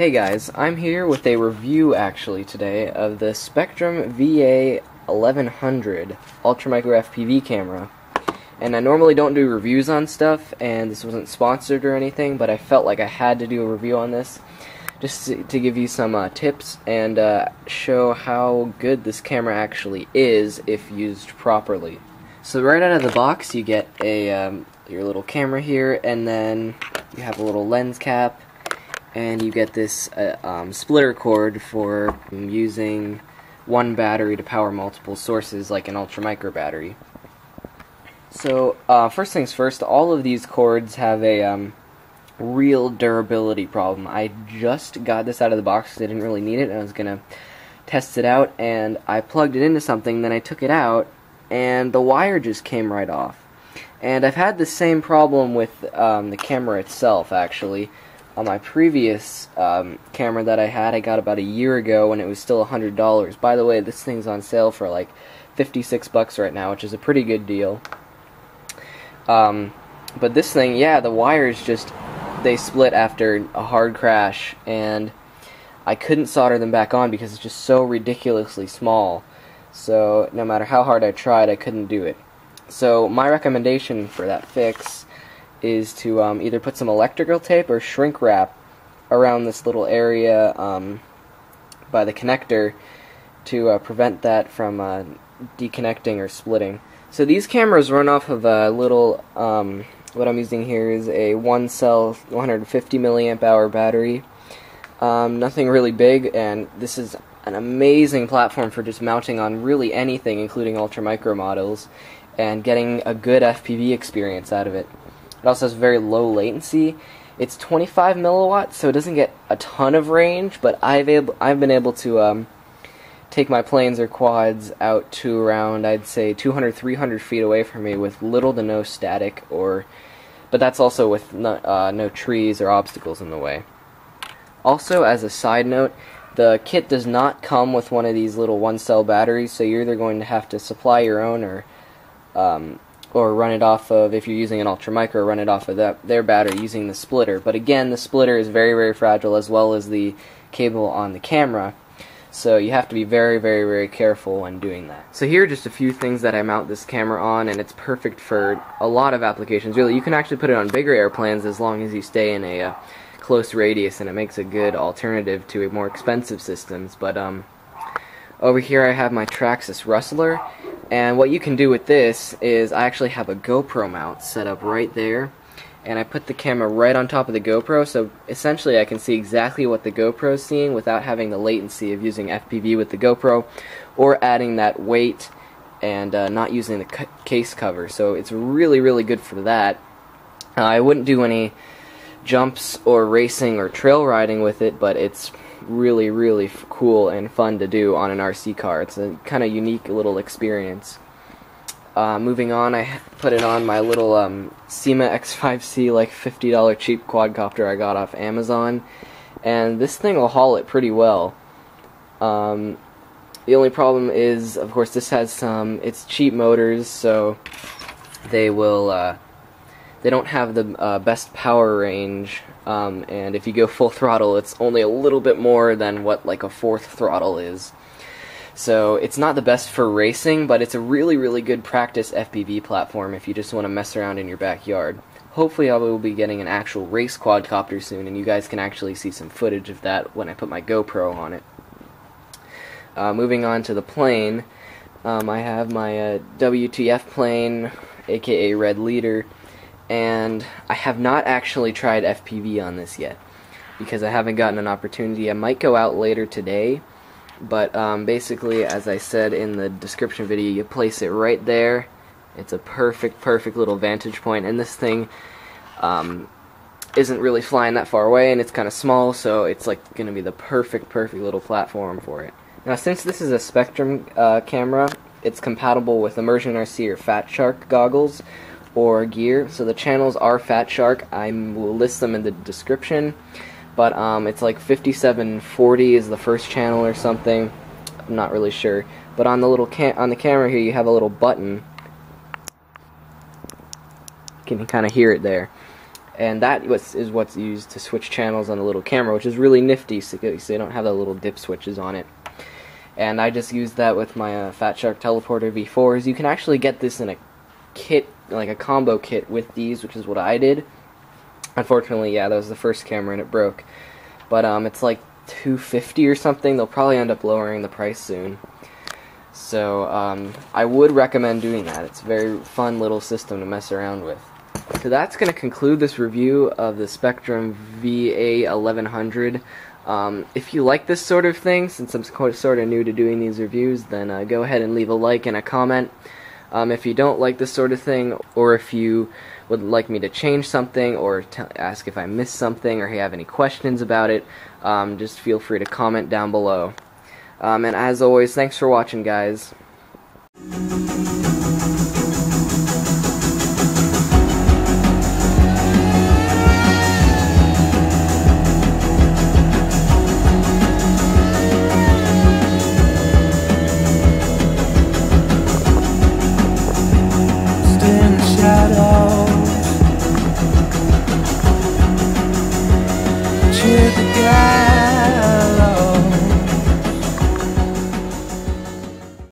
Hey guys, I'm here with a review actually today of the Spectrum VA1100 Ultra Micro FPV camera. And I normally don't do reviews on stuff, and this wasn't sponsored or anything, but I felt like I had to do a review on this just to give you some tips and show how good this camera actually is if used properly. So right out of the box you get a your little camera here, and then you have a little lens cap, and you get this splitter cord for using one battery to power multiple sources like an Ultra Micro battery. So first things first, all of these cords have a real durability problem. I just got this out of the box because I didn't really need it, and I was going to test it out, and I plugged it into something, then I took it out, and the wire just came right off. And I've had the same problem with the camera itself, actually. On my previous camera that I had, I got about a year ago when it was still $100. By the way, this thing's on sale for like $56 right now, which is a pretty good deal. But this thing, yeah, the wires just, they split after a hard crash, and I couldn't solder them back on because it's just so ridiculously small. So no matter how hard I tried, I couldn't do it. So my recommendation for that fix is to either put some electrical tape or shrink wrap around this little area by the connector to prevent that from deconnecting or splitting. So these cameras run off of a little, what I'm using here is a one cell 150 milliamp hour battery. Nothing really big, and this is an amazing platform for just mounting on really anything, including Ultra Micro models, and getting a good FPV experience out of it. It also has very low latency. It's 25 milliwatts, so it doesn't get a ton of range, but I've been able to take my planes or quads out to around, I'd say, 200, 300 feet away from me with little to no static, but that's also with no trees or obstacles in the way. Also, as a side note, the kit does not come with one of these little one-cell batteries, so you're either going to have to supply your own or run it off of, if you're using an Ultra Micro, run it off of their battery using the splitter. But again, the splitter is very, very fragile, as well as the cable on the camera. So you have to be very, very, very careful when doing that. So here are just a few things that I mount this camera on, and it's perfect for a lot of applications. Really, you can actually put it on bigger airplanes as long as you stay in a close radius, and it makes a good alternative to more expensive systems. But over here I have my Traxxas Rustler, and what you can do with this is I actually have a GoPro mount set up right there, and I put the camera right on top of the GoPro, so essentially I can see exactly what the GoPro is seeing without having the latency of using FPV with the GoPro, or adding that weight and not using the case cover. So it's really, really good for that. I wouldn't do any jumps or racing or trail riding with it, but it's really, really cool and fun to do on an RC car. It's a kind of unique little experience. Moving on, I put it on my little Syma X5C, like $50 cheap quadcopter I got off Amazon, and this thing will haul it pretty well. The only problem is, of course, this has it's cheap motors, so they will they don't have the best power range, and if you go full throttle, it's only a little bit more than what like a fourth throttle is. So it's not the best for racing, but it's a really, really good practice FPV platform if you just want to mess around in your backyard. Hopefully I will be getting an actual race quadcopter soon, and you guys can actually see some footage of that when I put my GoPro on it. Moving on to the plane, I have my WTF plane, aka Red Leader, and I have not actually tried FPV on this yet because I haven't gotten an opportunity. I might go out later today, but basically, as I said in the description video, you place it right there. It's a perfect little vantage point, and this thing isn't really flying that far away, and it's kind of small, so it's like going to be the perfect little platform for it. Now, since this is a Spectrum camera, it's compatible with Immersion RC or Fat Shark goggles or gear, so the channels are Fat Shark. I will list them in the description, but it's like 5740 is the first channel or something. I'm not really sure, but on the little on the camera here you have a little button. You can kind of hear it there, and that is what's used to switch channels on the little camera, which is really nifty, so you don't have the little dip switches on it. And I just used that with my Fat Shark Teleporter V4s. You can actually get this in a kit, like a combo kit with these, which is what I did. Unfortunately, yeah, that was the first camera and it broke. But it's like $250 or something. They'll probably end up lowering the price soon. So I would recommend doing that. It's a very fun little system to mess around with. So that's going to conclude this review of the Spektrum VA1100. If you like this sort of thing, since I'm sort of new to doing these reviews, then go ahead and leave a like and a comment. If you don't like this sort of thing, or if you would like me to change something, or ask if I missed something, or you have any questions about it, just feel free to comment down below. And as always, thanks for watching, guys.